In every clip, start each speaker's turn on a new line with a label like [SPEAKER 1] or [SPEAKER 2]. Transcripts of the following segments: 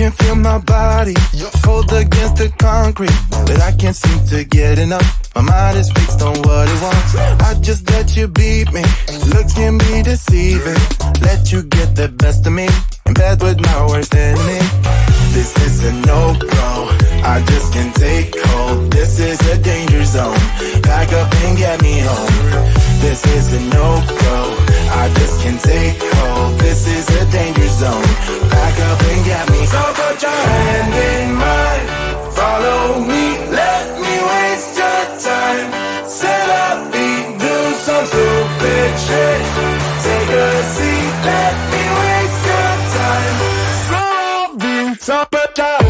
[SPEAKER 1] can feel my body cold against the concrete, but I can't seem to get enough. My mind is fixed on what it wants. I just let you beat me. Looks can be deceiving. Let you get the best of me in bed with my worst enemy. This is a no-go. I just can't take hold. This is a danger zone. Back up and get me home. This is a no-go. I just can't take hold. This is a danger zone. Back up and get me. So put your hand in mine. Follow me. Let me waste your time. Set up feet. Do some stupid shit. Take a seat. Let me waste your time. So put your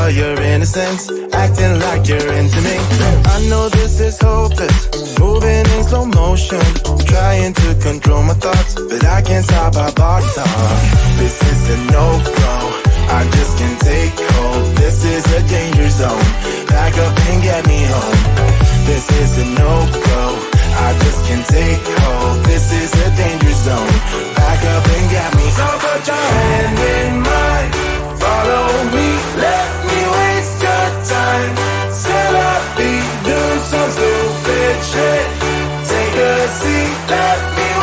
[SPEAKER 1] for your innocence, acting like you're into me. I know this is hopeless, moving in slow motion, trying to control my thoughts, but I can't stop our body talk. This is a no-go, I just can't take hold. This is a danger zone, back up and get me home. This is a no-go, I just can't take hold. This is a danger zone, back up and get me. So put your hand in mine, follow me, let me waste your time. Set up, do some stupid shit. Take a seat, let me